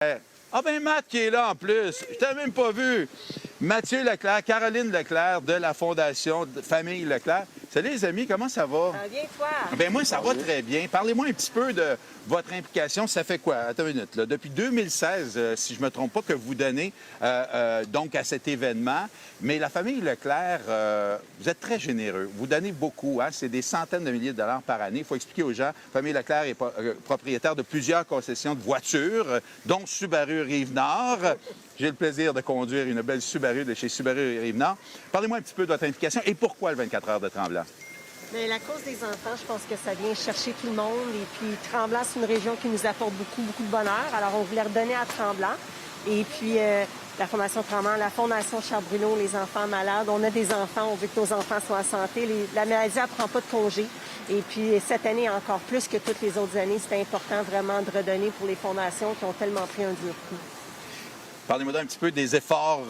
Ah ben Matt qui est là en plus. Je t'avais même pas vu. Mathieu Leclerc, Caroline Leclerc de la Fondation Famille Leclerc. Salut les amis, comment ça va? Ça va bien, toi? Ben moi, ça va très bien. Parlez-moi un petit peu de votre implication. Ça fait quoi? Attends une minute. Là. Depuis 2016, si je ne me trompe pas, que vous donnez donc à cet événement. Mais la famille Leclerc, vous êtes très généreux. Vous donnez beaucoup. Hein? C'est des centaines de milliers de dollars par année. Il faut expliquer aux gens. La famille Leclerc est propriétaire de plusieurs concessions de voitures, dont Subaru Rive-Nord. J'ai le plaisir de conduire une belle Subaru de chez Subaru Rive-Nord. Parlez-moi un petit peu de votre implication et pourquoi le 24 heures de Tremblant? Bien, la cause des enfants, je pense que ça vient chercher tout le monde. Et puis, Tremblant, c'est une région qui nous apporte beaucoup, beaucoup de bonheur. Alors, on voulait redonner à Tremblant. Et puis, la Fondation Tremblant, la Fondation Charles-Bruno, les enfants malades. On a des enfants, on veut que nos enfants soient en santé. La maladie, elle ne prend pas de congé. Et puis, cette année, encore plus que toutes les autres années, c'était important vraiment de redonner pour les fondations qui ont tellement pris un dur coup. Parlez-moi un petit peu des efforts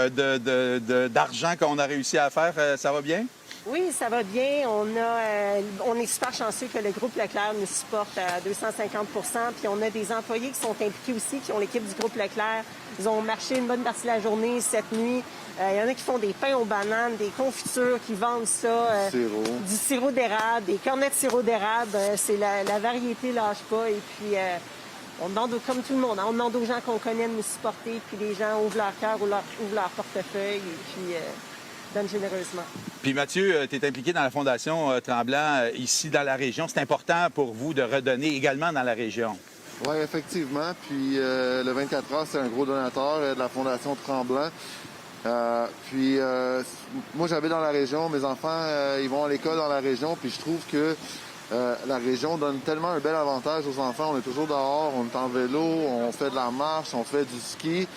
d'argent qu'on a réussi à faire. Ça va bien? Oui, ça va bien. On est super chanceux que le groupe Leclerc nous supporte à 250 %. Puis on a des employés qui sont impliqués aussi, qui ont l'équipe du groupe Leclerc. Ils ont marché une bonne partie de la journée cette nuit. Il y en a qui font des pains aux bananes, des confitures, qui vendent ça. Du sirop d'érable, des cornets de sirop d'érable. C'est la variété lâche pas. Et puis, on demande, comme tout le monde, on demande aux gens qu'on connaît de nous supporter. Puis les gens ouvrent leur cœur, ouvrent leur portefeuille. Et puis, donnent généreusement. Puis Mathieu, tu es impliqué dans la Fondation Tremblant ici dans la région. C'est important pour vous de redonner également dans la région. Oui, effectivement. Puis le 24 heures, c'est un gros donateur de la Fondation Tremblant. Moi, j'habite dans la région. Mes enfants, ils vont à l'école dans la région. Puis je trouve que la région donne tellement un bel avantage aux enfants. On est toujours dehors, on est en vélo, on fait de la marche, on fait du ski.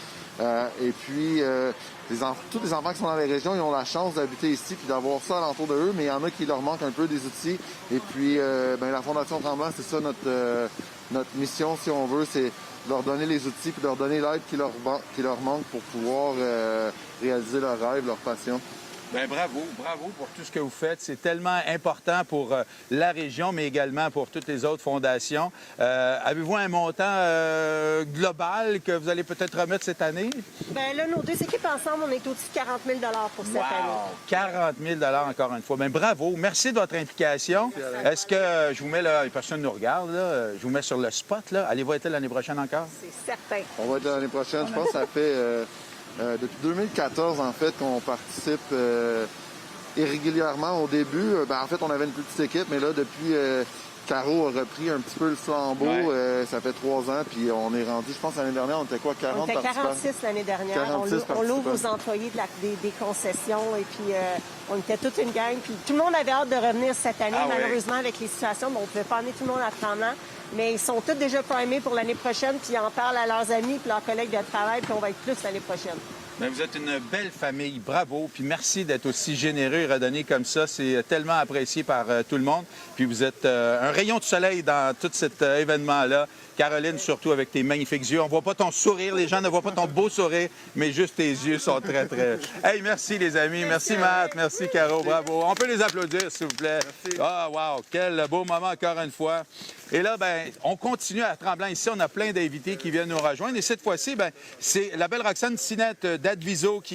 Tous les enfants qui sont dans les régions, ils ont la chance d'habiter ici puis d'avoir ça alentour de eux, mais il y en a qui leur manquent un peu des outils. Et puis, la Fondation Tremblant, c'est ça notre mission, si on veut, c'est leur donner les outils puis leur donner l'aide qui leur manque pour pouvoir réaliser leurs rêves, leurs passions. Bien, bravo pour tout ce que vous faites. C'est tellement important pour la région, mais également pour toutes les autres fondations. Avez-vous un montant global que vous allez peut-être remettre cette année? Bien là, nos deux équipes ensemble, on est au-dessus de 40 000 pour cette année. 40 000 encore une fois. Bien, bravo. Merci de votre implication. Est-ce que je vous mets là, personne ne nous regarde, là, je vous mets sur le spot, là. Allez-vous être là l'année prochaine encore? C'est certain. On va être là l'année prochaine. Je pense que ça fait... depuis 2014, en fait, qu'on participe irrégulièrement au début. En fait, on avait une petite équipe, mais là, depuis, Caro a repris un petit peu le flambeau. Ouais. Ça fait 3 ans, puis on est rendu, je pense, l'année dernière, on était quoi, 40 participants? On était 46 l'année dernière. On l'ouvre aux employés des concessions, et puis on était toute une gang. Puis tout le monde avait hâte de revenir cette année, malheureusement, avec les situations. On ne pouvait pas amener tout le monde à Tremblant. Mais ils sont tous déjà primés pour l'année prochaine, puis ils en parlent à leurs amis puis leurs collègues de travail, puis on va être plus l'année prochaine. Bien, vous êtes une belle famille. Bravo. Puis merci d'être aussi généreux et redonné comme ça. C'est tellement apprécié par tout le monde. Puis vous êtes un rayon de soleil dans tout cet événement-là. Caroline, surtout avec tes magnifiques yeux. On ne voit pas ton sourire. Les gens ne voient pas ton beau sourire, mais juste tes yeux sont très, très... Hey, merci les amis. Merci Matt. Merci Caro. Bravo. On peut les applaudir, s'il vous plaît. Merci. Ah, wow. Quel beau moment encore une fois. Et là, ben, on continue à Tremblant. Ici, on a plein d'invités qui viennent nous rejoindre. Et cette fois-ci, ben, c'est la belle Roxane Sinette d'Adviso qui